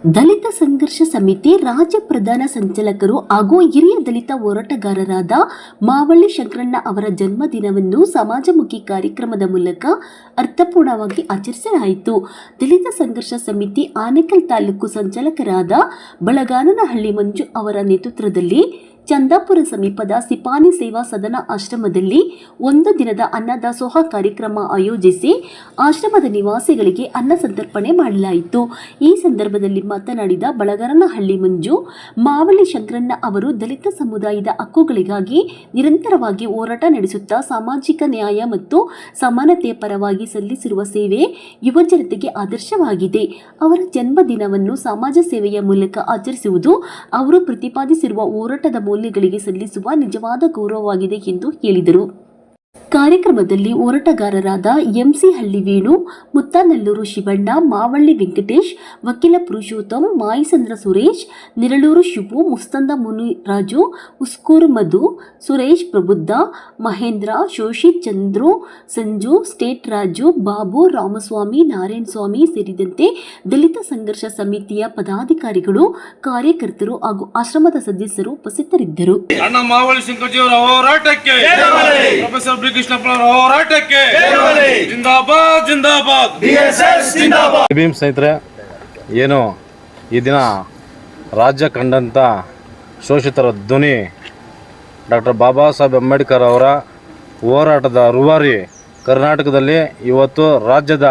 ದಲಿತ ಸಂಘರ್ಷ ಸಮಿತಿ ರಾಜ್ಯ ಪ್ರಧಾನ ಸಂಚಾಲಕರು ಹಾಗೂ ಹಿರಿಯ ದಲಿತ ಹೋರಾಟಗಾರರಾದ ಮಾವಳ್ಳಿ ಶಂಕರಣ್ಣ ಅವರ ಜನ್ಮದಿನವನ್ನು ಸಮಾಜಮುಖಿ ಕಾರ್ಯಕ್ರಮದ ಮೂಲಕ ಅರ್ಥಪೂರ್ಣವಾಗಿ ಆಚರಿಸಲಾಯಿತು. ದಲಿತ ಸಂಘರ್ಷ ಸಮಿತಿ ಆನೇಕಲ್ ತಾಲೂಕು ಸಂಚಾಲಕರಾದ ಬಳಗಾನನಹಳ್ಳಿ ಮಂಜು ಅವರ ನೇತೃತ್ವದಲ್ಲಿ ಚಂದಾಪುರ ಸಮೀಪದ ಸಿಪಾನಿ ಸೇವಾ ಸದನ ಆಶ್ರಮದಲ್ಲಿ ಒಂದು ದಿನದ ಅನ್ನದಾಸೋಹ ಕಾರ್ಯಕ್ರಮ ಆಯೋಜಿಸಿ ಆಶ್ರಮದ ನಿವಾಸಿಗಳಿಗೆ ಅನ್ನ ಸಂತರ್ಪಣೆ ಮಾಡಲಾಯಿತು. ಈ ಸಂದರ್ಭದಲ್ಲಿ ಮಾತನಾಡಿದ ಬಳಗಾನನಹಳ್ಳಿ ಮಂಜು, ಮಾವಳ್ಳಿ ಶಂಕರಣ್ಣ ಅವರು ದಲಿತ ಸಮುದಾಯದ ಹಕ್ಕುಗಳಿಗಾಗಿ ನಿರಂತರವಾಗಿ ಹೋರಾಟ ನಡೆಸುತ್ತಾ ಸಾಮಾಜಿಕ ನ್ಯಾಯ ಮತ್ತು ಸಮಾನತೆಯ ಪರವಾಗಿ ಸಲ್ಲಿಸಿರುವ ಸೇವೆ ಯುವಜನತೆಗೆ ಆದರ್ಶವಾಗಿದೆ. ಅವರ ಜನ್ಮದಿನವನ್ನು ಸಮಾಜ ಸೇವೆಯ ಮೂಲಕ ಆಚರಿಸುವುದು ಅವರು ಪ್ರತಿಪಾದಿಸಿರುವ ಹೋರಾಟದ ಮೌಲ್ಯಗಳಿಗೆ ಸಲ್ಲಿಸುವ ನಿಜವಾದ ಗೌರವವಾಗಿದೆ ಎಂದು ಹೇಳಿದರು. ಕಾರ್ಯಕ್ರಮದಲ್ಲಿ ಹೋರಾಟಗಾರರಾದ ಎಂಸಿ ಹಳ್ಳಿ ವೇಣು, ಮುತ್ತಾನಲ್ಲೂರು ಶಿವಣ್ಣ, ಮಾವಳ್ಳಿ ವೆಂಕಟೇಶ್, ವಕೀಲ ಪುರುಷೋತ್ತಮ್, ಮಾಯಿಸಂದ್ರ ಸುರೇಶ್, ನಿರಳೂರು ಶಿವು, ಮುಸ್ತಂದ ಮುನಿರಾಜು, ಉಸ್ಕೂರು ಮಧು, ಸುರೇಶ್ ಪ್ರಬುದ್ಧ, ಮಹೇಂದ್ರ, ಶೋಷಿ, ಚಂದ್ರು, ಸಂಜು, ಸ್ಟೇಟ್ ರಾಜು, ಬಾಬು, ರಾಮಸ್ವಾಮಿ, ನಾರಾಯಣ ಸ್ವಾಮಿ ಸೇರಿದಂತೆ ದಲಿತ ಸಂಘರ್ಷ ಸಮಿತಿಯ ಪದಾಧಿಕಾರಿಗಳು, ಕಾರ್ಯಕರ್ತರು ಹಾಗೂ ಆಶ್ರಮದ ಸದಸ್ಯರು ಉಪಸ್ಥಿತರಿದ್ದರು. ಸ್ನೇಹಿತರೆ, ಏನು ಈ ದಿನ ರಾಜ್ಯ ಕಂಡಂಥ ಶೋಷಿತರ ಧ್ವನಿ ಡಾಕ್ಟರ್ ಬಾಬಾ ಸಾಹೇಬ್ ಅಂಬೇಡ್ಕರ್ ಅವರ ಹೋರಾಟದ ರೂವಾರಿ ಕರ್ನಾಟಕದಲ್ಲಿ ಇವತ್ತು ರಾಜ್ಯದ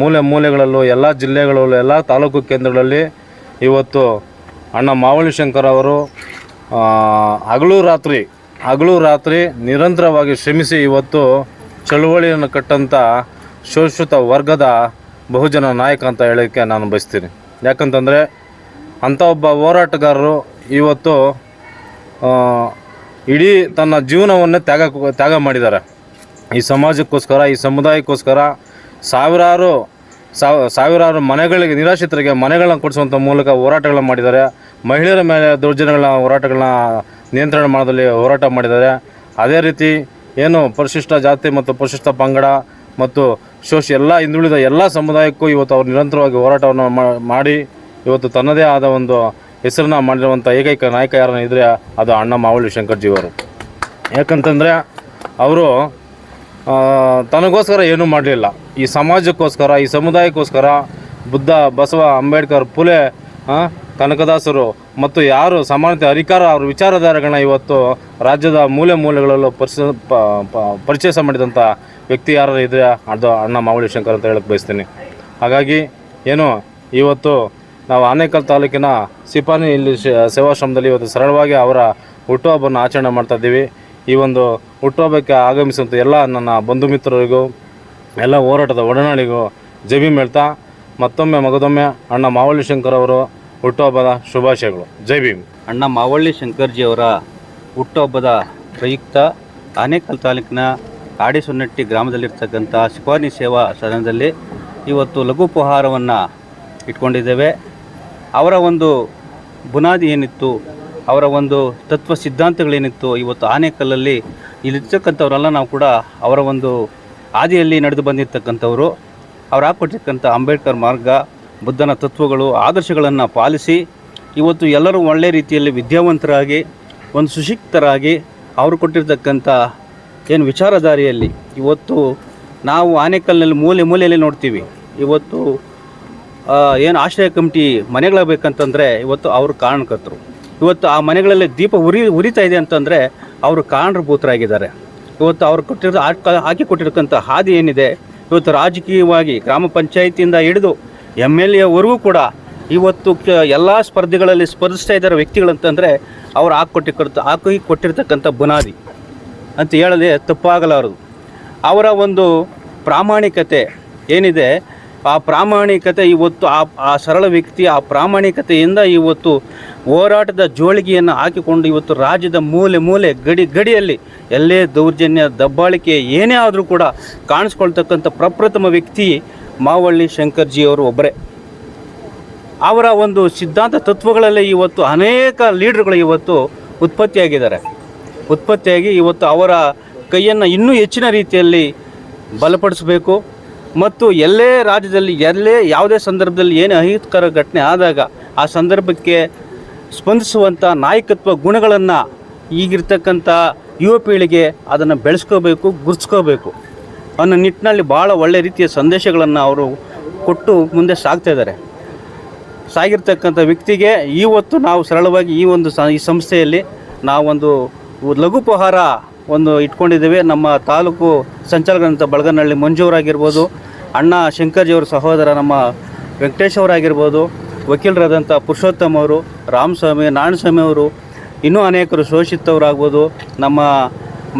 ಮೂಲೆ ಮೂಲೆಗಳಲ್ಲೂ ಎಲ್ಲ ಜಿಲ್ಲೆಗಳಲ್ಲೂ ಎಲ್ಲ ತಾಲೂಕು ಕೇಂದ್ರಗಳಲ್ಲಿ ಇವತ್ತು ಅಣ್ಣ ಮಾವಳ್ಳಿ ಶಂಕರ್ ಅವರು ಹಗಲು ರಾತ್ರಿ ನಿರಂತರವಾಗಿ ಶ್ರಮಿಸಿ ಇವತ್ತು ಚಳುವಳಿಯನ್ನು ಕಟ್ಟಂಥ ಶೋಷಿತ ವರ್ಗದ ಬಹುಜನ ನಾಯಕ ಅಂತ ಹೇಳೋಕ್ಕೆ ನಾನು ಬಯಸ್ತೀನಿ. ಯಾಕಂತಂದರೆ ಅಂಥ ಒಬ್ಬ ಹೋರಾಟಗಾರರು ಇವತ್ತು ಇಡೀ ತನ್ನ ಜೀವನವನ್ನೇ ತ್ಯಾಗ ಮಾಡಿದ್ದಾರೆ. ಈ ಸಮಾಜಕ್ಕೋಸ್ಕರ, ಈ ಸಮುದಾಯಕ್ಕೋಸ್ಕರ ಸಾವಿರಾರು ಮನೆಗಳಿಗೆ, ನಿರಾಶ್ರಿತರಿಗೆ ಮನೆಗಳನ್ನ ಕೊಡಿಸುವಂಥ ಮೂಲಕ ಹೋರಾಟಗಳನ್ನ ಮಾಡಿದ್ದಾರೆ. ಮಹಿಳೆಯರ ಮೇಲೆ ದೌರ್ಜನ್ಯಗಳ ಹೋರಾಟಗಳನ್ನ ನಿಯಂತ್ರಣ ಮಾಡೋದಲ್ಲಿ ಹೋರಾಟ ಮಾಡಿದ್ದಾರೆ. ಅದೇ ರೀತಿ ಏನು ಪರಿಶಿಷ್ಟ ಜಾತಿ ಮತ್ತು ಪರಿಶಿಷ್ಟ ಪಂಗಡ ಮತ್ತು ಎಲ್ಲ ಹಿಂದುಳಿದ ಎಲ್ಲ ಸಮುದಾಯಕ್ಕೂ ಇವತ್ತು ಅವರು ನಿರಂತರವಾಗಿ ಹೋರಾಟವನ್ನು ಮಾಡಿ ಇವತ್ತು ತನ್ನದೇ ಆದ ಒಂದು ಹೆಸರನ್ನ ಮಾಡಿರುವಂಥ ಏಕೈಕ ನಾಯಕ ಯಾರನ್ನ ಇದ್ದರೆ ಅದು ಅಣ್ಣ ಮಾವಳ್ಳಿ ಶಂಕರ್ಜಿಯವರು. ಯಾಕಂತಂದರೆ ಅವರು ತನಗೋಸ್ಕರ ಏನೂ ಮಾಡಲಿಲ್ಲ, ಈ ಸಮಾಜಕ್ಕೋಸ್ಕರ, ಈ ಸಮುದಾಯಕ್ಕೋಸ್ಕರ ಬುದ್ಧ, ಬಸವ, ಅಂಬೇಡ್ಕರ್, ಫುಲೆ, ಕನಕದಾಸರು ಮತ್ತು ಯಾರು ಸಮಾನತೆ ಅಧಿಕಾರ ಅವ್ರ ವಿಚಾರಧಾರೆಗಳನ್ನ ಇವತ್ತು ರಾಜ್ಯದ ಮೂಲೆ ಮೂಲೆಗಳಲ್ಲೂ ಪರಿಚಯ ಮಾಡಿದಂಥ ವ್ಯಕ್ತಿ ಯಾರು ಇದ್ದರೆ ಅದು ಅಣ್ಣ ಮಾವಳ್ಳಿ ಶಂಕರ್ ಅಂತ ಹೇಳಕ್ಕೆ ಬಯಸ್ತೀನಿ. ಹಾಗಾಗಿ ಏನು ಇವತ್ತು ನಾವು ಆನೇಕಲ್ ತಾಲೂಕಿನ ಸಿಪಾನಿ ಇಲ್ಲಿ ಸೇವಾಶ್ರಮದಲ್ಲಿ ಇವತ್ತು ಸರಳವಾಗಿ ಅವರ ಹುಟ್ಟುಹಬ್ಬವನ್ನು ಆಚರಣೆ ಮಾಡ್ತಾಯಿದ್ದೀವಿ. ಈ ಒಂದು ಹುಟ್ಟುಹಬ್ಬಕ್ಕೆ ಆಗಮಿಸುವಂಥ ಎಲ್ಲ ನನ್ನ ಬಂಧು ಮಿತ್ರರಿಗೂ, ಎಲ್ಲ ಹೋರಾಟದ ಒಡನಾಡಿಗೂ ಜೈ ಭೀಮ್ ಹೇಳ್ತಾ ಮತ್ತೊಮ್ಮೆ ಮಗದೊಮ್ಮೆ ಅಣ್ಣ ಮಾವಳ್ಳಿ ಶಂಕರ್ ಅವರು ಹುಟ್ಟುಹಬ್ಬದ ಶುಭಾಶಯಗಳು. ಜೈ ಭೀಮ್. ಅಣ್ಣ ಮಾವಳ್ಳಿ ಶಂಕರ್ಜಿಯವರ ಹುಟ್ಟುಹಬ್ಬದ ಪ್ರಯುಕ್ತ ಆನೇಕಲ್ ತಾಲೂಕಿನ ಆಡಿಸೊನ್ನಟ್ಟಿ ಗ್ರಾಮದಲ್ಲಿರ್ತಕ್ಕಂಥ ಸಿಪಾನಿ ಸೇವಾ ಸದನದಲ್ಲಿ ಇವತ್ತು ಲಘು ಉಪಹಾರವನ್ನು ಇಟ್ಕೊಂಡಿದ್ದೇವೆ. ಅವರ ಒಂದು ಬುನಾದಿ ಏನಿತ್ತು, ಅವರ ಒಂದು ತತ್ವ ಸಿದ್ಧಾಂತಗಳೇನಿತ್ತು, ಇವತ್ತು ಆನೇಕಲ್ಲಲ್ಲಿ ಇಲ್ಲಿರ್ತಕ್ಕಂಥವರೆಲ್ಲ ನಾವು ಕೂಡ ಅವರ ಒಂದು ಹಾದಿಯಲ್ಲಿ ನಡೆದು ಬಂದಿರತಕ್ಕಂಥವರು. ಅವ್ರು ಹಾಕ್ಕೊಟ್ಟಿರ್ತಕ್ಕಂಥ ಅಂಬೇಡ್ಕರ್ ಮಾರ್ಗ, ಬುದ್ಧನ ತತ್ವಗಳು, ಆದರ್ಶಗಳನ್ನು ಪಾಲಿಸಿ ಇವತ್ತು ಎಲ್ಲರೂ ಒಳ್ಳೆಯ ರೀತಿಯಲ್ಲಿ ವಿದ್ಯಾವಂತರಾಗಿ, ಒಂದು ಸುಶಿಕ್ತರಾಗಿ, ಅವರು ಕೊಟ್ಟಿರ್ತಕ್ಕಂಥ ಏನು ವಿಚಾರಧಾರೆಯಲ್ಲಿ ಇವತ್ತು ನಾವು ಆನೇಕಲ್ನಲ್ಲಿ ಮೂಲೆಯಲ್ಲಿ ನೋಡ್ತೀವಿ. ಇವತ್ತು ಏನು ಆಶ್ರಯ ಕಮಿಟಿ ಮನೆಗಳಾಗಬೇಕಂತಂದರೆ ಇವತ್ತು ಅವರು ಕಾರಣಕರ್ತರು. ಇವತ್ತು ಆ ಮನೆಗಳಲ್ಲಿ ದೀಪ ಉರಿತಾ ಇದೆ ಅಂತಂದರೆ ಅವರು ಕಾರಣಭೂತರಾಗಿದ್ದಾರೆ. ಇವತ್ತು ಅವರು ಹಾಕಿ ಕೊಟ್ಟಿರ್ತಕ್ಕಂಥ ಹಾದಿ ಏನಿದೆ, ಇವತ್ತು ರಾಜಕೀಯವಾಗಿ ಗ್ರಾಮ ಪಂಚಾಯಿತಿಯಿಂದ ಹಿಡಿದು MLA ಕೂಡ ಇವತ್ತು ಎಲ್ಲ ಸ್ಪರ್ಧೆಗಳಲ್ಲಿ ಸ್ಪರ್ಧಿಸ್ತಾ ಇದ್ದಾರೆ ವ್ಯಕ್ತಿಗಳಂತಂದರೆ ಅವರು ಹಾಕಿ ಕೊಟ್ಟಿರ್ತಕ್ಕಂಥ ಬುನಾದಿ ಅಂತ ಹೇಳದೆ ತಪ್ಪಾಗಲಾರದು. ಅವರ ಒಂದು ಪ್ರಾಮಾಣಿಕತೆ ಏನಿದೆ, ಆ ಪ್ರಾಮಾಣಿಕತೆ ಇವತ್ತು ಆ ಸರಳ ವ್ಯಕ್ತಿ ಆ ಪ್ರಾಮಾಣಿಕತೆಯಿಂದ ಇವತ್ತು ಹೋರಾಟದ ಜೋಳಿಗೆಯನ್ನು ಹಾಕಿಕೊಂಡು ಇವತ್ತು ರಾಜ್ಯದ ಮೂಲೆ ಗಡಿಯಲ್ಲಿ ಎಲ್ಲೇ ದೌರ್ಜನ್ಯ, ದಬ್ಬಾಳಿಕೆ ಏನೇ ಆದರೂ ಕೂಡ ಕಾಣಿಸ್ಕೊಳ್ತಕ್ಕಂಥ ಪ್ರಪ್ರಥಮ ವ್ಯಕ್ತಿ ಮಾವಳ್ಳಿ ಶಂಕರ್ಜಿಯವರು ಒಬ್ಬರೇ. ಅವರ ಒಂದು ಸಿದ್ಧಾಂತ ತತ್ವಗಳಲ್ಲೇ ಇವತ್ತು ಅನೇಕ ಲೀಡರ್ಗಳು ಇವತ್ತು ಉತ್ಪತ್ತಿಯಾಗಿ ಇವತ್ತು ಅವರ ಕೈಯನ್ನು ಇನ್ನೂ ಹೆಚ್ಚಿನ ರೀತಿಯಲ್ಲಿ ಬಲಪಡಿಸಬೇಕು. ಮತ್ತು ಎಲ್ಲೇ ರಾಜ್ಯದಲ್ಲಿ ಎಲ್ಲೇ ಯಾವುದೇ ಸಂದರ್ಭದಲ್ಲಿ ಏನೇ ಅಹಿತಕರ ಘಟನೆ ಆದಾಗ ಆ ಸಂದರ್ಭಕ್ಕೆ ಸ್ಪಂದಿಸುವಂಥ ನಾಯಕತ್ವ ಗುಣಗಳನ್ನು ಈಗಿರ್ತಕ್ಕಂಥ ಯುವ ಪೀಳಿಗೆ ಅದನ್ನು ಬೆಳೆಸ್ಕೋಬೇಕು, ಗುರುತಿಸ್ಕೋಬೇಕು ಅನ್ನೋ ನಿಟ್ಟಿನಲ್ಲಿ ಭಾಳ ಒಳ್ಳೆಯ ರೀತಿಯ ಸಂದೇಶಗಳನ್ನು ಅವರು ಕೊಟ್ಟು ಮುಂದೆ ಸಾಗ್ತಾಯಿದ್ದಾರೆ. ಸಾಗಿರ್ತಕ್ಕಂಥ ವ್ಯಕ್ತಿಗೆ ಇವತ್ತು ನಾವು ಸರಳವಾಗಿ ಈ ಸಂಸ್ಥೆಯಲ್ಲಿ ನಾವೊಂದು ಲಘುಪಹಾರ ಇಟ್ಕೊಂಡಿದ್ದೇವೆ. ನಮ್ಮ ತಾಲೂಕು ಸಂಚಾಲಕರಂಥ ಬಳಗನಹಳ್ಳಿ ಮಂಜೂರಾಗಿರ್ಬೋದು, ಅಣ್ಣ ಶಂಕರ್ಜಿಯವರ ಸಹೋದರ ನಮ್ಮ ವೆಂಕಟೇಶ್ ಅವರಾಗಿರ್ಬೋದು, ವಕೀಲರಾದಂಥ ಪುರುಷೋತ್ತಮ್ ಅವರು, ರಾಮಸ್ವಾಮಿ, ನಾರಾಯಣಸ್ವಾಮಿ ಅವರು, ಇನ್ನೂ ಅನೇಕರು, ಶೋಷಿತ್ ಅವರಾಗ್ಬೋದು, ನಮ್ಮ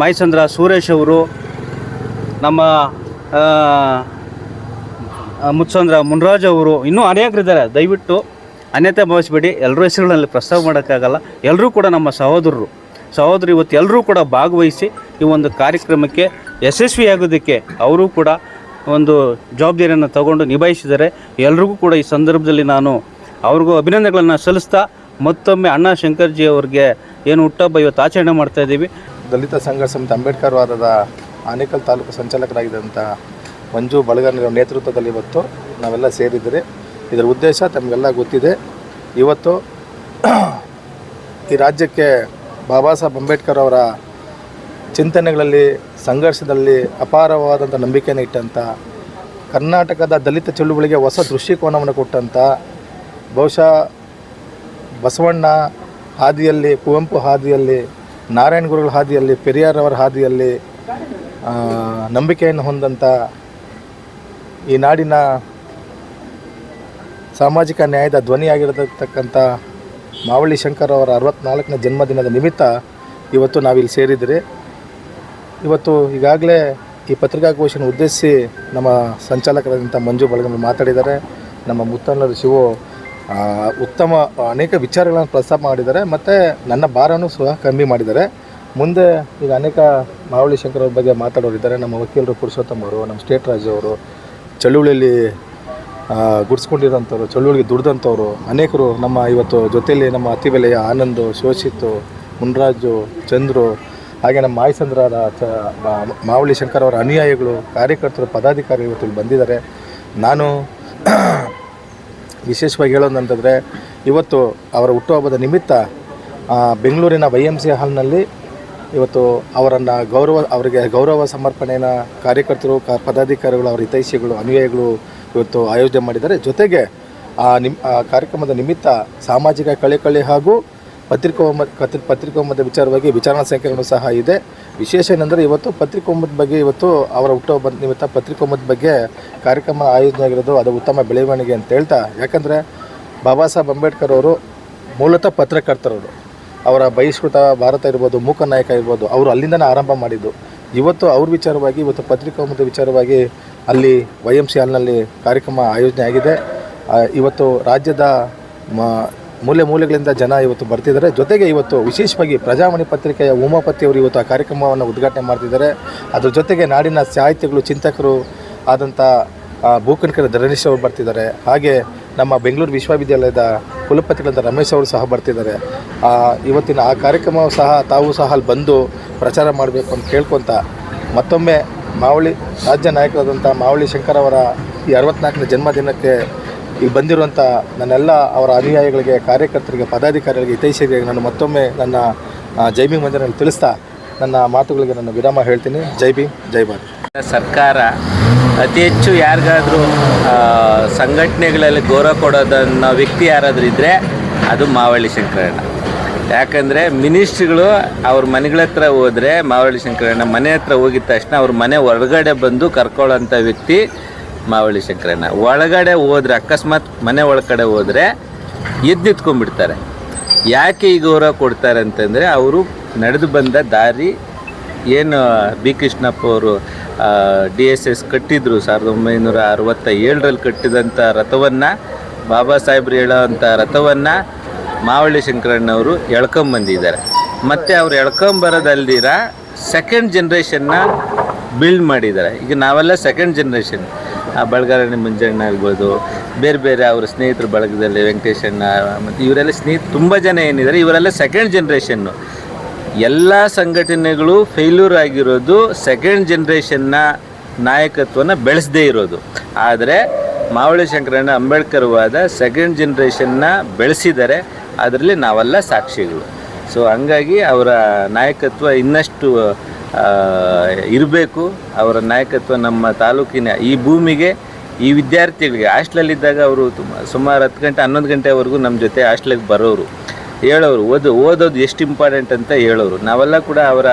ಮಾಯಸಂದ್ರ ಸುರೇಶ್ ಅವರು, ನಮ್ಮ ಮುತ್ಸಂದ್ರ ಮುನ್ರಾಜ್ ಅವರು, ಇನ್ನೂ ಅನೇಕರಿದ್ದಾರೆ. ದಯವಿಟ್ಟು ಅನ್ಯತೆ ಭಾವಿಸಬೇಡಿ, ಎಲ್ಲರೂ ಹೆಸರುಗಳಲ್ಲಿ ಪ್ರಸ್ತಾವ ಮಾಡೋಕ್ಕಾಗಲ್ಲ. ಎಲ್ಲರೂ ಕೂಡ ನಮ್ಮ ಸಹೋದರರು ಇವತ್ತು ಎಲ್ಲರೂ ಕೂಡ ಭಾಗವಹಿಸಿ ಈ ಒಂದು ಕಾರ್ಯಕ್ರಮಕ್ಕೆ ಯಶಸ್ವಿಯಾಗೋದಕ್ಕೆ ಅವರು ಕೂಡ ಒಂದು ಜವಾಬ್ದಾರಿಯನ್ನು ತಗೊಂಡು ನಿಭಾಯಿಸಿದ್ದಾರೆ. ಎಲ್ರಿಗೂ ಕೂಡ ಈ ಸಂದರ್ಭದಲ್ಲಿ ನಾನು ಅವ್ರಿಗೂ ಅಭಿನಂದನೆಗಳನ್ನು ಸಲ್ಲಿಸ್ತಾ ಮತ್ತೊಮ್ಮೆ ಅಣ್ಣ ಶಂಕರ್ಜಿ ಅವ್ರಿಗೆ ಏನು ಹುಟ್ಟುಹಬ್ಬ ಇವತ್ತು ಆಚರಣೆ ಮಾಡ್ತಾಯಿದ್ದೀವಿ. ದಲಿತ ಸಂಘರ್ಷ ಸಮಿತಿ ಅಂಬೇಡ್ಕರ್ ವಾರದ ಆನೇಕಲ್ ತಾಲೂಕು ಸಂಚಾಲಕರಾಗಿದ್ದಂಥ ಮಂಜು ಬಳಗರ ನೇತೃತ್ವದಲ್ಲಿ ಇವತ್ತು ನಾವೆಲ್ಲ ಸೇರಿದರೆ ಇದರ ಉದ್ದೇಶ ತಮಗೆಲ್ಲ ಗೊತ್ತಿದೆ. ಇವತ್ತು ಈ ರಾಜ್ಯಕ್ಕೆ ಬಾಬಾ ಸಾಹೇಬ್ ಅಂಬೇಡ್ಕರ್ ಅವರ ಚಿಂತನೆಗಳಲ್ಲಿ, ಸಂಘರ್ಷದಲ್ಲಿ ಅಪಾರವಾದಂಥ ನಂಬಿಕೆಯನ್ನು ಇಟ್ಟಂಥ, ಕರ್ನಾಟಕದ ದಲಿತ ಚಳುವಳಿಗೆ ಹೊಸ ದೃಷ್ಟಿಕೋನವನ್ನು ಕೊಟ್ಟಂಥ, ಬಹುಶಃ ಬಸವಣ್ಣ ಹಾದಿಯಲ್ಲಿ, ಕುವೆಂಪು ಹಾದಿಯಲ್ಲಿ, ನಾರಾಯಣ ಗುರುಗಳ ಹಾದಿಯಲ್ಲಿ, ಪೆರಿಯಾರವರ ಹಾದಿಯಲ್ಲಿ ನಂಬಿಕೆಯನ್ನು ಹೊಂದಂಥ ಈ ನಾಡಿನ ಸಾಮಾಜಿಕ ನ್ಯಾಯದ ಧ್ವನಿಯಾಗಿರತಕ್ಕಂಥ ಮಾವಳ್ಳಿ ಶಂಕರ್ ಅವರ 64ನೇ ಜನ್ಮದಿನದ ನಿಮಿತ್ತ ಇವತ್ತು ನಾವಿಲ್ಲಿ ಸೇರಿದರೆ, ಇವತ್ತು ಈಗಾಗಲೇ ಈ ಪತ್ರಿಕಾಗೋಷ್ಠಿಯನ್ನು ಉದ್ದೇಶಿಸಿ ನಮ್ಮ ಸಂಚಾಲಕರಾದಂಥ ಮಂಜು ಬಳಗ ಮಾತಾಡಿದ್ದಾರೆ. ನಮ್ಮ ಮುತ್ತಣ್ಣರು ಶಿವು ಉತ್ತಮ ಅನೇಕ ವಿಚಾರಗಳನ್ನು ಪ್ರಸ್ತಾಪ ಮಾಡಿದ್ದಾರೆ ಮತ್ತು ನನ್ನ ಭಾರನೂ ಸಹ ಕಮ್ಮಿ ಮಾಡಿದ್ದಾರೆ. ಮುಂದೆ ಈಗ ಅನೇಕ ಮಾವಳ್ಳಿ ಶಂಕರ್ ಅವ್ರ ಬಗ್ಗೆ ಮಾತಾಡೋರಿದ್ದಾರೆ. ನಮ್ಮ ವಕೀಲರು ಪುರುಷೋತ್ತಮ್ ಅವರು, ನಮ್ಮ ಸ್ಟೇಟ್ ರಾಜು ಅವರು, ಚಳುವಳಿಯಲ್ಲಿ ಗುಡಿಸ್ಕೊಂಡಿರೋಂಥವ್ರು, ಚಳುವಳಿಗೆ ದುಡ್ದಂಥವ್ರು ಅನೇಕರು ನಮ್ಮ ಇವತ್ತು ಜೊತೆಯಲ್ಲಿ ನಮ್ಮ ಅತಿ ಬೆಲೆಯ ಆನಂದು, ಶೋಷಿತ್ತು, ಮುನ್ರಾಜು, ಚಂದ್ರು, ಹಾಗೆ ನಮ್ಮ ಮಾಯಸಂದ್ರದ ಮಾವಳ್ಳಿ ಶಂಕರ್ ಅವರ ಅನುಯಾಯಿಗಳು, ಕಾರ್ಯಕರ್ತರು, ಪದಾಧಿಕಾರಿ ಇವತ್ತು ಇಲ್ಲಿ ಬಂದಿದ್ದಾರೆ. ನಾನು ವಿಶೇಷವಾಗಿ ಹೇಳೋದಂತಂದರೆ ಇವತ್ತು ಅವರ ಹುಟ್ಟುಹಬ್ಬದ ನಿಮಿತ್ತ ಬೆಂಗಳೂರಿನ YMCA ಹಾಲ್ನಲ್ಲಿ ಇವತ್ತು ಅವರಿಗೆ ಗೌರವ ಸಮರ್ಪಣೆಯನ್ನು ಕಾರ್ಯಕರ್ತರು, ಪದಾಧಿಕಾರಿಗಳು, ಅವರ ಹಿತೈಷಿಗಳು, ಅನುಯಾಯಿಗಳು ಇವತ್ತು ಆಯೋಜನೆ ಮಾಡಿದ್ದಾರೆ. ಜೊತೆಗೆ ಆ ಕಾರ್ಯಕ್ರಮದ ನಿಮಿತ್ತ ಸಾಮಾಜಿಕ ಕಳಕಳಿ ಹಾಗೂ ಪತ್ರಿಕೋದ್ಯಮದ ವಿಚಾರವಾಗಿ ವಿಚಾರಣಾ ಸಂಕಿರಣವೂ ಸಹ ಇದೆ. ವಿಶೇಷ ಏನೆಂದರೆ ಇವತ್ತು ಪತ್ರಿಕೋದ್ಯಮದ ಬಗ್ಗೆ, ಇವತ್ತು ಅವರ ಹುಟ್ಟುಹಬ್ಬದ ನಿಮಿತ್ತ ಪತ್ರಿಕೋದ್ಯಮದ ಬಗ್ಗೆ ಕಾರ್ಯಕ್ರಮ ಆಯೋಜನೆ ಆಗಿರೋದು ಅದು ಉತ್ತಮ ಬೆಳವಣಿಗೆ ಅಂತ ಹೇಳ್ತಾ, ಯಾಕಂದರೆ ಬಾಬಾ ಸಾಹೇಬ್ ಅಂಬೇಡ್ಕರ್ ಅವರು ಮೂಲತಃ ಪತ್ರಕರ್ತರವರು. ಅವರ ಬಹಿಷ್ಕೃತ ಭಾರತ ಇರ್ಬೋದು, ಮೂಕ ನಾಯಕ ಇರ್ಬೋದು, ಅವರು ಅಲ್ಲಿಂದನೇ ಆರಂಭ ಮಾಡಿದ್ದು. ಇವತ್ತು ಅವ್ರ ವಿಚಾರವಾಗಿ, ಇವತ್ತು ಪತ್ರಿಕೋದ್ಯಮದ ವಿಚಾರವಾಗಿ ಅಲ್ಲಿ YMCA ಹಾಲ್ನಲ್ಲಿ ಕಾರ್ಯಕ್ರಮ ಆಯೋಜನೆ ಆಗಿದೆ. ಇವತ್ತು ರಾಜ್ಯದ ಮೂಲೆಗಳಿಂದ ಜನ ಇವತ್ತು ಬರ್ತಿದ್ದಾರೆ. ಜೊತೆಗೆ ಇವತ್ತು ವಿಶೇಷವಾಗಿ ಪ್ರಜಾವಾಣಿ ಪತ್ರಿಕೆಯ ಉಮಾಪತಿಯವರು ಇವತ್ತು ಆ ಕಾರ್ಯಕ್ರಮವನ್ನು ಉದ್ಘಾಟನೆ ಮಾಡ್ತಿದ್ದಾರೆ. ಅದ್ರ ಜೊತೆಗೆ ನಾಡಿನ ಸಾಹಿತಿಗಳು, ಚಿಂತಕರು ಆದಂಥ ಭೂಕಂಕರ ಧರಣೀಶ್ ಅವರು ಬರ್ತಿದ್ದಾರೆ. ಹಾಗೆ ನಮ್ಮ ಬೆಂಗಳೂರು ವಿಶ್ವವಿದ್ಯಾಲಯದ ಕುಲಪತಿಗಳಾದ ರಮೇಶ್ ಅವರು ಸಹ ಬರ್ತಿದ್ದಾರೆ. ಇವತ್ತಿನ ಆ ಕಾರ್ಯಕ್ರಮ ಸಹ ತಾವು ಸಹ ಅಲ್ಲಿ ಬಂದು ಪ್ರಚಾರ ಮಾಡಬೇಕು ಅಂತ ಕೇಳ್ಕೊತ, ಮತ್ತೊಮ್ಮೆ ರಾಜ್ಯ ನಾಯಕರಾದಂಥ ಮಾವಳ್ಳಿ ಶಂಕರ್ ಅವರ ಈ 64ನೇ ಜನ್ಮದಿನಕ್ಕೆ ಈಗ ಬಂದಿರುವಂಥ ನನ್ನೆಲ್ಲ ಅವರ ಅನುಯಾಯಿಗಳಿಗೆ, ಕಾರ್ಯಕರ್ತರಿಗೆ, ಪದಾಧಿಕಾರಿಗಳಿಗೆ, ಹಿತೈಷಿಗಳಿಗೆ ನಾನು ಮತ್ತೊಮ್ಮೆ ನನ್ನ ಜೈ ಭೀಮ್ ವಂದನೆಯನ್ನು ತಿಳಿಸ್ತಾ ನನ್ನ ಮಾತುಗಳಿಗೆ ನನ್ನ ವಿರಾಮ ಹೇಳ್ತೀನಿ. ಜೈ ಭೀಮ್, ಜೈ ಭಾರತ್. ಸರ್ಕಾರ ಅತಿ ಹೆಚ್ಚು ಯಾರಿಗಾದರೂ ಸಂಘಟನೆಗಳಲ್ಲಿ ಗೌರವ ಕೊಡೋದನ್ನ ವ್ಯಕ್ತಿ ಯಾರಾದರೂ ಇದ್ದರೆ ಅದು ಮಾವಳ್ಳಿ ಶಂಕರಣ್ಣ. ಯಾಕಂದರೆ ಮಿನಿಸ್ಟ್ರಿಗಳು ಅವ್ರ ಮನೆಗಳ ಹತ್ರ ಹೋದರೆ ಮಾವಳ್ಳಿ ಶಂಕರಣ್ಣ ಮನೆ ಹತ್ರ ಹೋಗಿದ ತಕ್ಷಣ ಅವ್ರ ಮನೆ ಹೊರಗಡೆ ಬಂದು ಕರ್ಕೊಳ್ಳೋಂಥ ವ್ಯಕ್ತಿ ಮಾವಳ್ಳಿ ಶಂಕರಣ್ಣ. ಒಳಗಡೆ ಹೋದರೆ, ಅಕಸ್ಮಾತ್ ಮನೆ ಒಳಗಡೆ ಹೋದರೆ ಎದ್ದು ನಿಂತ್ಕೊಂಡ್ಬಿಡ್ತಾರೆ. ಯಾಕೆ ಈ ಗೌರವ ಕೊಡ್ತಾರೆ ಅಂತಂದರೆ ಅವರು ನಡೆದು ಬಂದ ದಾರಿ ಏನು ಬಿ ಕೃಷ್ಣಪ್ಪ ಅವರು DSS ಕಟ್ಟಿದ್ರು 1967ರಲ್ಲಿ ಕಟ್ಟಿದಂಥ ರಥವನ್ನು, ಬಾಬಾ ಸಾಹೇಬ್ರು ಹೇಳೋವಂಥ ರಥವನ್ನು ಮಾವಳ್ಳಿ ಶಂಕರಣ್ಣವರು ಎಳ್ಕೊಂಬಂದಿದ್ದಾರೆ. ಮತ್ತು ಅವ್ರು ಎಳ್ಕೊಂಬರೋದಲ್ದಿರ ಸೆಕೆಂಡ್ ಜನ್ರೇಷನ್ನ ಬಿಲ್ಡ್ ಮಾಡಿದ್ದಾರೆ. ಈಗ ನಾವೆಲ್ಲ ಸೆಕೆಂಡ್ ಜನ್ರೇಷನ್. ಬಳಗಾರಣಿ ಮಂಜಣ್ಣ ಆಗ್ಬೋದು, ಬೇರೆ ಬೇರೆ ಅವರ ಸ್ನೇಹಿತರ ಬಳಗದಲ್ಲಿ ವೆಂಕಟೇಶಣ್ಣ ಮತ್ತು ಇವರೆಲ್ಲ ತುಂಬ ಜನ ಏನಿದ್ದಾರೆ, ಇವರೆಲ್ಲ ಸೆಕೆಂಡ್ ಜನ್ರೇಷನ್ನು. ಎಲ್ಲ ಸಂಘಟನೆಗಳು ಫೇಲ್ಯೂರ್ ಆಗಿರೋದು ಸೆಕೆಂಡ್ ಜನ್ರೇಷನ್ನ ನಾಯಕತ್ವನ ಬೆಳೆಸದೇ ಇರೋದು. ಆದರೆ ಮಾವಳ್ಳಿ ಶಂಕರಣ್ಣ ಅಂಬೇಡ್ಕರ್ ವಾದ ಸೆಕೆಂಡ್ ಜನ್ರೇಷನ್ನ ಬೆಳೆಸಿದ್ದಾರೆ, ಅದರಲ್ಲಿ ನಾವೆಲ್ಲ ಸಾಕ್ಷಿಗಳು. ಸೊ ಹಂಗಾಗಿ ಅವರ ನಾಯಕತ್ವ ಇನ್ನಷ್ಟು ಇರಬೇಕು. ಅವರ ನಾಯಕತ್ವ ನಮ್ಮ ತಾಲೂಕಿನ ಈ ಭೂಮಿಗೆ, ಈ ವಿದ್ಯಾರ್ಥಿಗಳಿಗೆ ಹಾಸ್ಟೆಲಲ್ಲಿದ್ದಾಗ ಅವರು ಸುಮಾರು 10 ಗಂಟೆ 11 ಗಂಟೆವರೆಗೂ ನಮ್ಮ ಜೊತೆ ಹಾಸ್ಟೆಲಿಗೆ ಬರೋರು, ಹೇಳೋರು ಓದೋದು ಎಷ್ಟು ಇಂಪಾರ್ಟೆಂಟ್ ಅಂತ ಹೇಳೋರು. ನಾವೆಲ್ಲ ಕೂಡ ಅವರ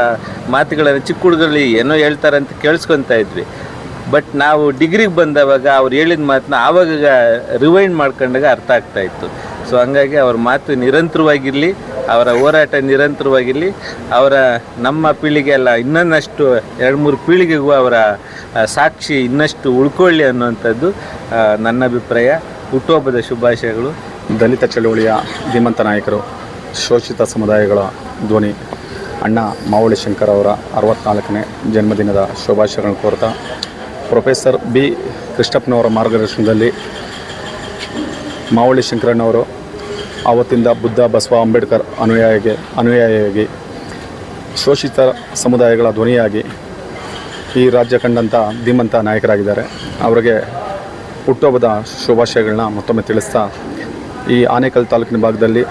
ಮಾತುಗಳನ್ನು ಚಿಕ್ಕ ಹುಡುಗರಲ್ಲಿ ಏನೋ ಹೇಳ್ತಾರಂತ ಕೇಳಿಸ್ಕೊತಾ ಇದ್ವಿ. ಬಟ್ ನಾವು ಡಿಗ್ರಿಗೆ ಬಂದವಾಗ ಅವ್ರು ಹೇಳಿದ ಮಾತನ್ನ ಆವಾಗ ರಿವೈಂಡ್ ಮಾಡ್ಕೊಂಡಾಗ ಅರ್ಥ ಆಗ್ತಾಯಿತ್ತು. ಸೊ ಹಂಗಾಗಿ ಅವ್ರ ಮಾತು ನಿರಂತರವಾಗಿರಲಿ, ಅವರ ಹೋರಾಟ ನಿರಂತರವಾಗಿರಲಿ, ಅವರ ನಮ್ಮ ಪೀಳಿಗೆ ಅಲ್ಲ ಇನ್ನೊಂದಷ್ಟು 2-3 ಪೀಳಿಗೆಗೂ ಅವರ ಸಾಕ್ಷಿ ಇನ್ನಷ್ಟು ಉಳ್ಕೊಳ್ಳಿ ಅನ್ನುವಂಥದ್ದು ನನ್ನ ಅಭಿಪ್ರಾಯ. ಹುಟ್ಟುಹಬ್ಬದ ಶುಭಾಶಯಗಳು. ದಲಿತ ಚಳುವಳಿಯ ಧೀಮಂತ ನಾಯಕರು, ಶೋಷಿತ ಸಮುದಾಯಗಳ ಧ್ವನಿ ಅಣ್ಣ ಮಾವಳ್ಳಿ ಶಂಕರ್ ಅವರ 64ನೇ ಜನ್ಮದಿನದ ಶುಭಾಶಯಗಳನ್ನು ಕೋರ್ತಾ, ಪ್ರೊಫೆಸರ್ ಬಿ ಕೃಷ್ಣಪ್ಪನವರ ಮಾರ್ಗದರ್ಶನದಲ್ಲಿ ಮಾವಳ್ಳಿ ಶಂಕರಣ್ಣವರು ಆವತ್ತಿಂದ ಬುದ್ಧ ಬಸವ ಅಂಬೇಡ್ಕರ್ ಅನುಯಾಯಿಯಾಗಿ ಶೋಷಿತ ಸಮುದಾಯಗಳ ಧ್ವನಿಯಾಗಿ ಈ ರಾಜ್ಯ ಕಂಡಂಥ ಧೀಮಂತ ನಾಯಕರಾಗಿದ್ದಾರೆ. ಅವರಿಗೆ ಹುಟ್ಟುಹಬ್ಬದ ಶುಭಾಶಯಗಳನ್ನ ಮತ್ತೊಮ್ಮೆ ತಿಳಿಸ್ತಾ, ಈ ಆನೇಕಲ್ ತಾಲೂಕಿನ ಭಾಗದಲ್ಲಿ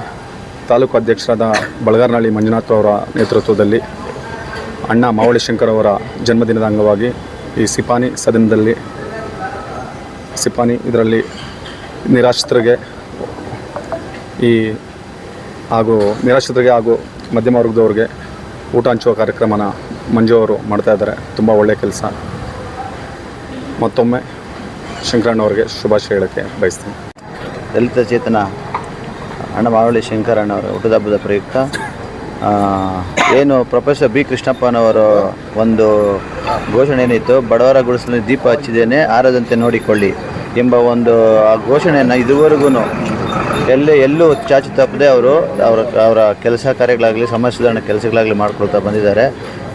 ತಾಲೂಕು ಅಧ್ಯಕ್ಷರಾದ ಬಳಗಾರನಹಳ್ಳಿ ಮಂಜುನಾಥ್ ಅವರ ನೇತೃತ್ವದಲ್ಲಿ ಅಣ್ಣ ಮಾವಳ್ಳಿ ಶಂಕರ್ ಅವರ ಜನ್ಮದಿನದ ಅಂಗವಾಗಿ ಈ ಸಿಪಾನಿ ಸದನದಲ್ಲಿ ಇದರಲ್ಲಿ ನಿರಾಶ್ರಿತರಿಗೆ ಹಾಗೂ ಮಧ್ಯಮ ವರ್ಗದವ್ರಿಗೆ ಊಟ ಹಂಚುವ ಕಾರ್ಯಕ್ರಮನ ಮಂಜು ಅವರು ಮಾಡ್ತಾ ಇದ್ದಾರೆ. ತುಂಬ ಒಳ್ಳೆಯ ಕೆಲಸ. ಮತ್ತೊಮ್ಮೆ ಶಂಕರಣ್ಣವ್ರಿಗೆ ಶುಭಾಶಯ ಹೇಳೋಕ್ಕೆ ಬಯಸ್ತೀನಿ. ದಲಿತ ಚೇತನ ಅಣ್ಣ ಮಾವಳ್ಳಿ ಶಂಕರಣ್ಣವರ ಹುಟ್ಟುಹಬ್ಬದ ಪ್ರಯುಕ್ತ ಏನು ಪ್ರೊಫೆಸರ್ ಬಿ ಕೃಷ್ಣಪ್ಪನವರ ಒಂದು ಘೋಷಣೆ ಏನಿತ್ತು, ಬಡವರ ಗುಡಿಸಲು ದೀಪ ಹಚ್ಚಿದ್ದೇನೆ ಆರದಂತೆ ನೋಡಿಕೊಳ್ಳಿ ಎಂಬ ಒಂದು ಆ ಘೋಷಣೆಯನ್ನು ಇದುವರೆಗೂ ಎಲ್ಲೂ ಚಾಚು ತಪ್ಪದೆ ಅವರ ಕೆಲಸ ಕಾರ್ಯಗಳಾಗಲಿ, ಸಮಾಜ ಸುಧಾರಣೆ ಕೆಲಸಗಳಾಗಲಿ ಮಾಡ್ಕೊಳ್ತಾ ಬಂದಿದ್ದಾರೆ.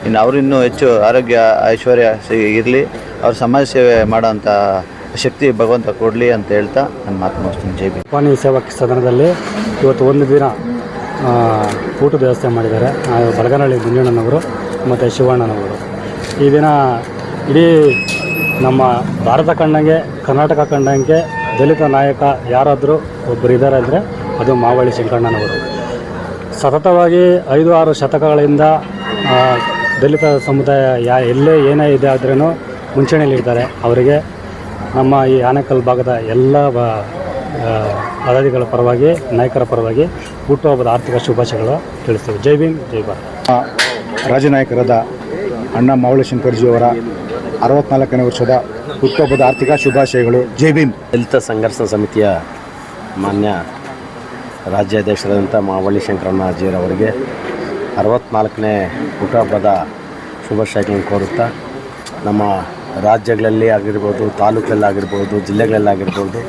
ಇನ್ನು ಅವರು ಇನ್ನೂ ಹೆಚ್ಚು ಆರೋಗ್ಯ ಐಶ್ವರ್ಯ ಇರಲಿ, ಅವ್ರ ಸಮಾಜ ಸೇವೆ ಮಾಡೋಂಥ ಶಕ್ತಿ ಭಗವಂತ ಕೊಡಲಿ ಅಂತ ಹೇಳ್ತಾ ನನ್ನ ಮಾತು ಮುಗಿಸ್ತೀನಿ. ಜೈ ಭೀಮ್. ಸಿಪಾನಿ ಸೇವಾ ಸದನದಲ್ಲಿ ಇವತ್ತು ಒಂದು ದಿನ ಊಟದ ವ್ಯವಸ್ಥೆ ಮಾಡಿದ್ದಾರೆ. ಬಳಗಾರನಹಳ್ಳಿ ಮಂಜಣ್ಣನವರು ಮತ್ತು ಶಿವಣ್ಣನವರು. ಈ ದಿನ ಇಡೀ ನಮ್ಮ ಭಾರತ ಕಂಡಂಗೆ, ಕರ್ನಾಟಕ ಕಂಡಂಗೆ ದಲಿತ ನಾಯಕ ಯಾರಾದರೂ ಒಬ್ಬರು ಇದ್ದಾರೆ ಅಂದರೆ ಅದು ಮಾವಳ್ಳಿ ಶಂಕರಣ್ಣನವರು. ಸತತವಾಗಿ 5-6 ಶತಕಗಳಿಂದ ದಲಿತ ಸಮುದಾಯ ಎಲ್ಲೇ ಏನೇ ಇದೆ ಆದ್ರೂ ಮುಂಚೂಣಿಯಲ್ಲಿರ್ತಾರೆ. ಅವರಿಗೆ ನಮ್ಮ ಈ ಆನೇಕಲ್ ಭಾಗದ ಎಲ್ಲ ಪದಾಧಿಕಾರಿಗಳ ಪರವಾಗಿ, ನಾಯಕರ ಪರವಾಗಿ ಹುಟ್ಟುಹಬ್ಬದ ಆರ್ಥಿಕ ಶುಭಾಶಯಗಳು ತಿಳಿಸ್ತೇವೆ. ಜೈ ಭೀಮ್, ಜೈ ಭಾರತ್. ರಾಜ್ಯ ನಾಯಕರಾದ ಅಣ್ಣ ಮಾವಳ್ಳಿ ಶಂಕರ್ಜಿಯವರ 64ನೇ ವರ್ಷದ ಹುಟ್ಟುಹಬ್ಬದ ಆರ್ಥಿಕ ಶುಭಾಶಯಗಳು. ಜೈ ಭೀಮ್. ದಲಿತ ಸಂಘರ್ಷ ಸಮಿತಿಯ ಮಾನ್ಯ ರಾಜ್ಯಾಧ್ಯಕ್ಷರಾದಂಥ ಮಾವಳ್ಳಿ ಶಂಕರಣ್ಣ ಅಜ್ಜಿಯವರಿಗೆ 64ನೇ ಹುಟ್ಟುಹಬ್ಬದ ಶುಭಾಶಯಗಳನ್ನು ಕೋರುತ್ತಾ, ನಮ್ಮ ರಾಜ್ಯಗಳಲ್ಲಿ ಆಗಿರ್ಬೋದು, ತಾಲೂಕಲ್ಲಾಗಿರ್ಬೋದು, ಜಿಲ್ಲೆಗಳಲ್ಲಾಗಿರ್ಬೋದು,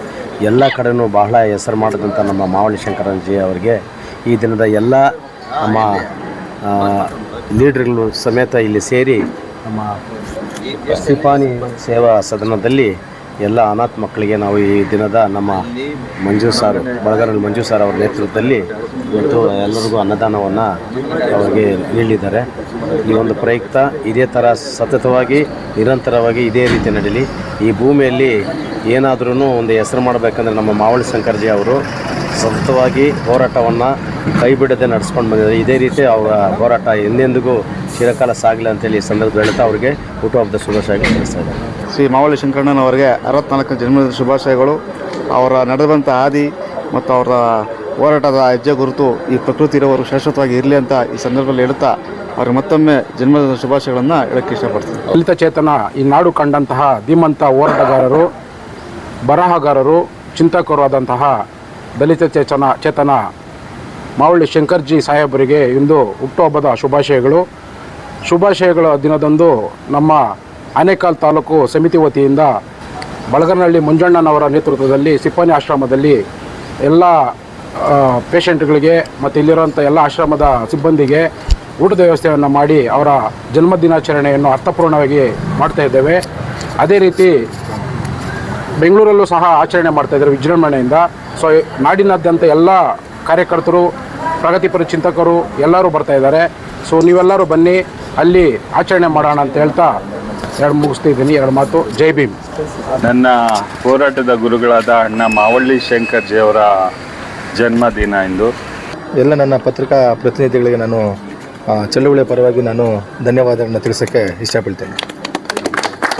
ಎಲ್ಲ ಕಡೆಯೂ ಬಹಳ ಹೆಸರು ಮಾಡಿದಂಥ ನಮ್ಮ ಮಾವಳ್ಳಿ ಶಂಕರಣ್ಣಜಿ ಅವರಿಗೆ ಈ ದಿನದ ಎಲ್ಲ ನಮ್ಮ ಲೀಡ್ರ್ಗಳು ಸಮೇತ ಇಲ್ಲಿ ಸೇರಿ ನಮ್ಮ ಸಿಪಾನಿ ಸೇವಾ ಸದನದಲ್ಲಿ ಎಲ್ಲ ಅನಾಥ ಮಕ್ಕಳಿಗೆ ನಾವು ಈ ದಿನದ ನಮ್ಮ ಮಂಜು ಸಾರು, ಬಳಗಾರನಹಳ್ಳಿ ಮಂಜು ಸಾರ್ ಅವರ ನೇತೃತ್ವದಲ್ಲಿ ಇವತ್ತು ಎಲ್ಲರಿಗೂ ಅನ್ನದಾನವನ್ನು ಅವರಿಗೆ ನೀಡಿದ್ದಾರೆ. ಈ ಒಂದು ಪ್ರಯುಕ್ತ ಇದೇ ಥರ ಸತತವಾಗಿ ನಿರಂತರವಾಗಿ ಇದೇ ರೀತಿ ನಡೀಲಿ. ಈ ಭೂಮಿಯಲ್ಲಿ ಏನಾದ್ರೂ ಒಂದು ಹೆಸರು ಮಾಡಬೇಕಂದ್ರೆ ನಮ್ಮ ಮಾವಳ್ಳಿ ಶಂಕರ್ಜಿ ಅವರು ಸತತವಾಗಿ ಹೋರಾಟವನ್ನು ಕೈ ಬಿಡದೆ ನಡೆಸ್ಕೊಂಡು ಬಂದಿದ್ದಾರೆ. ಇದೇ ರೀತಿ ಅವರ ಹೋರಾಟ ಎಂದೆಂದಿಗೂ ಚಿರಕಾಲ ಸಾಗಲಿ ಅಂತೇಳಿ ಈ ಸಂದರ್ಭದಲ್ಲಿ ಹೇಳ್ತಾ ಅವರಿಗೆ ಹುಟ್ಟುಹಬ್ಬದ ಶುಭಾಶಯಗಳು ತಿಳಿಸ್ತಾ ಇದ್ದಾರೆ. ಶ್ರೀ ಮಾವಳ್ಳಿ ಶಂಕರಣ್ಣನವರಿಗೆ 64ನೇ ಜನ್ಮದಿನದ ಶುಭಾಶಯಗಳು. ಅವರ ನಡೆದಂಥ ಹಾದಿ ಮತ್ತು ಅವರ ಹೋರಾಟದ ಹೆಜ್ಜೆ ಗುರುತು ಈ ಪ್ರಕೃತಿ ಇರೋವರು ಶಾಶ್ವತವಾಗಿ ಇರಲಿ ಅಂತ ಈ ಸಂದರ್ಭದಲ್ಲಿ ಹೇಳ್ತಾ ಅವ್ರಿಗೆ ಮತ್ತೊಮ್ಮೆ ಜನ್ಮದಿನದ ಶುಭಾಶಯಗಳನ್ನು ಹೇಳೋಕ್ಕೆ ಇಷ್ಟಪಡ್ತೀನಿ. ದಲಿತ ಚೇತನ ಈ ನಾಡು ಕಂಡಂತಹ ಧೀಮಂತ ಹೋರಾಟಗಾರರು, ಬರಹಗಾರರು, ಚಿಂತಕರು ಆದಂತಹ ದಲಿತ ಚೇತನ ಮಾವಳ್ಳಿ ಶಂಕರ್ಜಿ ಸಾಹೇಬರಿಗೆ ಇಂದು ಹುಟ್ಟುಹಬ್ಬದ ಶುಭಾಶಯಗಳ ದಿನದಂದು ನಮ್ಮ ಆನೇಕಲ್ ತಾಲೂಕು ಸಮಿತಿ ವತಿಯಿಂದ ಬಳಗಾರನಹಳ್ಳಿ ಮಂಜಣ್ಣನವರ ನೇತೃತ್ವದಲ್ಲಿ ಸಿಪಾನಿ ಆಶ್ರಮದಲ್ಲಿ ಎಲ್ಲ ಪೇಷಂಟ್ಗಳಿಗೆ ಮತ್ತು ಇಲ್ಲಿರುವಂಥ ಎಲ್ಲ ಆಶ್ರಮದ ಸಿಬ್ಬಂದಿಗೆ ಊಟದ ವ್ಯವಸ್ಥೆಯನ್ನು ಮಾಡಿ ಅವರ ಜನ್ಮದಿನಾಚರಣೆಯನ್ನು ಅರ್ಥಪೂರ್ಣವಾಗಿ ಮಾಡ್ತಾ ಇದ್ದೇವೆ. ಅದೇ ರೀತಿ ಬೆಂಗಳೂರಲ್ಲೂ ಸಹ ಆಚರಣೆ ಮಾಡ್ತಾಯಿದ್ದಾರೆ ವಿಜೃಂಭಣೆಯಿಂದ. ಸೊ ನಾಡಿನಾದ್ಯಂತ ಎಲ್ಲ ಕಾರ್ಯಕರ್ತರು, ಪ್ರಗತಿಪರ ಚಿಂತಕರು ಎಲ್ಲರೂ ಬರ್ತಾಯಿದ್ದಾರೆ. ಸೊ ನೀವೆಲ್ಲರೂ ಬನ್ನಿ, ಅಲ್ಲಿ ಆಚರಣೆ ಮಾಡೋಣ ಅಂತ ಹೇಳ್ತಾ ಮುಗಿಸ್ತಿದ್ದೀನಿ. 2 ಮಾತು. ಜೈ ಭೀಮ್. ನನ್ನ ಹೋರಾಟದ ಗುರುಗಳಾದ ಅಣ್ಣ ಮಾವಳ್ಳಿ ಶಂಕರ್ಜಿಯವರ ಜನ್ಮದಿನ ಇಂದು. ಎಲ್ಲ ನನ್ನ ಪತ್ರಿಕಾ ಪ್ರತಿನಿಧಿಗಳಿಗೆ ನಾನು ಚಳುವಳಿಯ ಪರವಾಗಿ ನಾನು ಧನ್ಯವಾದಗಳನ್ನ ತಿಳಿಸೋಕ್ಕೆ ಇಷ್ಟಪಡ್ತೇನೆ.